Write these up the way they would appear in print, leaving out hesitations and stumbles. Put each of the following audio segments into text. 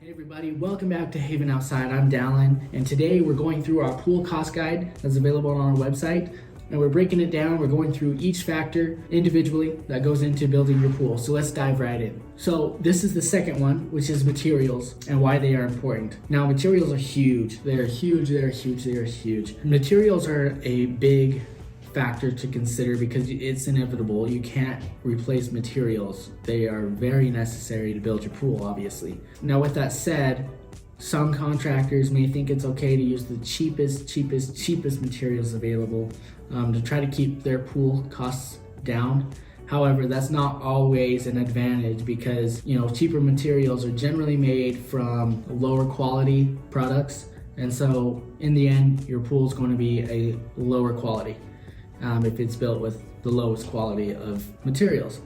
Hey everybody, welcome back to Haven Outside. I'm Dallin, and today we're going through our pool cost guide that's available on our website, and we're breaking it down. We're going through each factor individually that goes into building your pool. So let's dive right in. So this is the second one, which is materials and why they are important. Now materials are huge. They're huge. Materials are a big factor to consider because it's inevitable. You can't replace materials. They are very necessary to build your pool, obviously. Now with that said, some contractors may think it's okay to use the cheapest materials available to try to keep their pool costs down. However, that's not always an advantage because, cheaper materials are generally made from lower quality products. And so in the end, your pool is going to be a lower quality if it's built with the lowest quality of materials.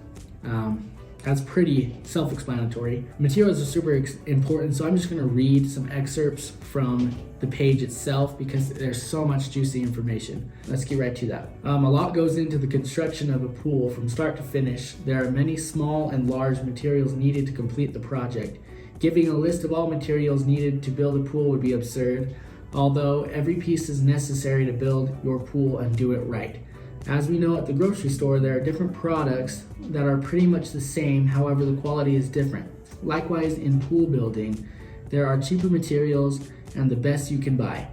That's pretty self-explanatory. Materials are super important, so I'm just gonna read some excerpts from the page itself because there's so much juicy information. Let's get right to that. A lot goes into the construction of a pool from start to finish. There are many small and large materials needed to complete the project. Giving a list of all materials needed to build a pool would be absurd, although every piece is necessary to build your pool and do it right. As we know at the grocery store, there are different products that are pretty much the same, however the quality is different. Likewise, in pool building, there are cheaper materials and the best you can buy.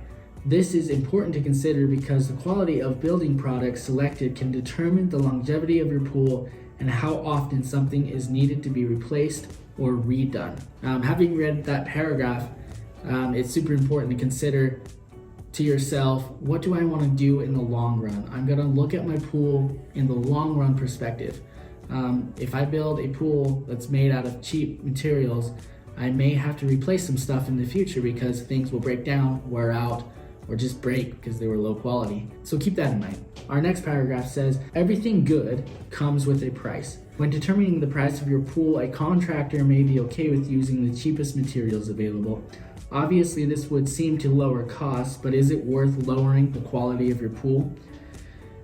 This is important to consider because the quality of building products selected can determine the longevity of your pool and how often something is needed to be replaced or redone. Having read that paragraph, it's super important to consider to yourself, what do I want to do in the long run? I'm going to look at my pool in the long run perspective. If I build a pool that's made out of cheap materials, I may have to replace some stuff in the future because things will break down, wear out, or just break because they were low quality. So keep that in mind. Our next paragraph says, everything good comes with a price. When determining the price of your pool, a contractor may be okay with using the cheapest materials available. Obviously, this would seem to lower costs, but is it worth lowering the quality of your pool?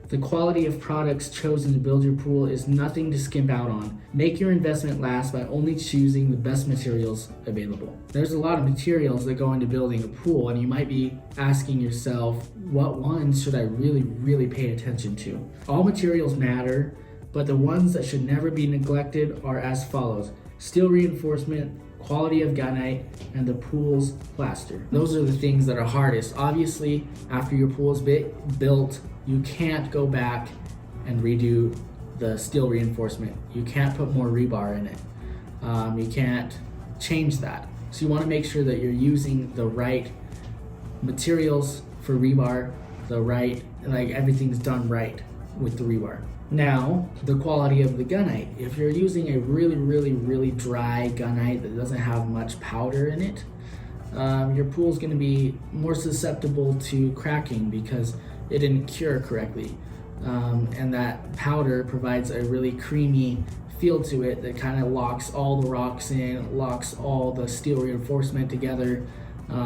The quality of products chosen to build your pool is nothing to skimp out on. Make your investment last by only choosing the best materials available. There's a lot of materials that go into building a pool, and you might be asking yourself, what ones should I really pay attention to? All materials matter, but the ones that should never be neglected are as follows: steel reinforcement, quality of gunite, and the pool's plaster. Those are the things that are hardest. Obviously, after your pool is built, you can't go back and redo the steel reinforcement. You can't put more rebar in it. You can't change that. So you want to make sure that you're using the right materials for rebar, everything's done right with the rebar. Now, the quality of the gunite. If you're using a really dry gunite that doesn't have much powder in it, your pool's going to be more susceptible to cracking because it didn't cure correctly. And that powder provides a really creamy feel to it that kind of locks all the rocks in, locks all the steel reinforcement together,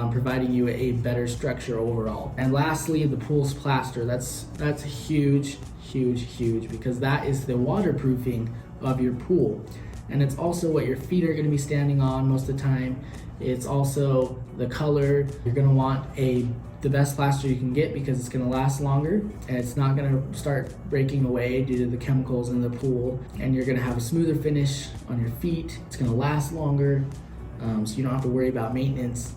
providing you a better structure overall. And lastly, the pool's plaster. That's huge because that is the waterproofing of your pool, and it's also what your feet are going to be standing on most of the time. It's also the color. You're going to want the best plaster you can get because it's going to last longer and it's not going to start breaking away due to the chemicals in the pool, and you're going to have a smoother finish on your feet. It's going to last longer, so you don't have to worry about maintenance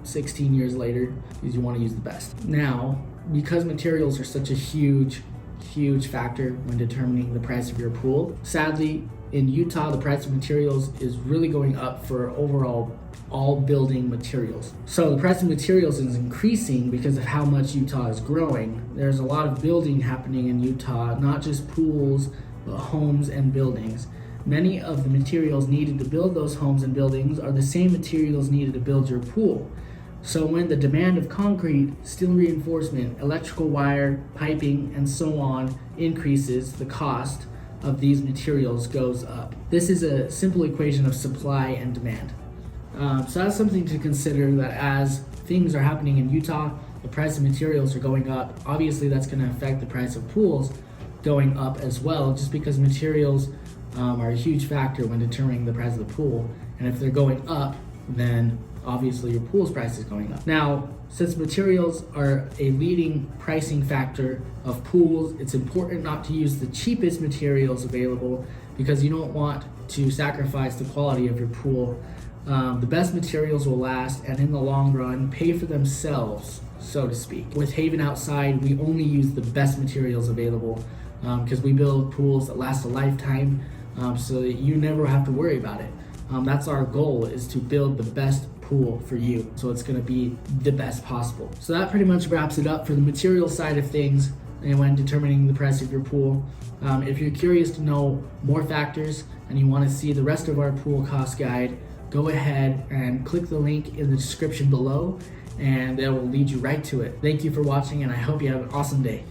16 years later because you want to use the best. Now, because materials are such a huge factor when determining the price of your pool, sadly, in Utah, the price of materials is really going up for overall all building materials. So the price of materials is increasing because of how much Utah is growing. There's a lot of building happening in Utah, not just pools, but homes and buildings. Many of the materials needed to build those homes and buildings are the same materials needed to build your pool. So when the demand of concrete, steel reinforcement, electrical wire, piping, and so on increases, the cost of these materials goes up. This is a simple equation of supply and demand. So that's something to consider, that as things are happening in Utah, the price of materials are going up. Obviously, that's going to affect the price of pools going up as well, just because materials are a huge factor when determining the price of the pool. And if they're going up, then obviously your pool's price is going up. Now, since materials are a leading pricing factor of pools, it's important not to use the cheapest materials available because you don't want to sacrifice the quality of your pool. The best materials will last and in the long run pay for themselves, so to speak. With Haven Outside, we only use the best materials available because we build pools that last a lifetime, so that you never have to worry about it. That's our goal, is to build the best pool for you, so it's going to be the best possible. So that pretty much wraps it up for the material side of things and when determining the price of your pool. If you're curious to know more factors and you want to see the rest of our pool cost guide, go ahead and click the link in the description below and it will lead you right to it. Thank you for watching and I hope you have an awesome day.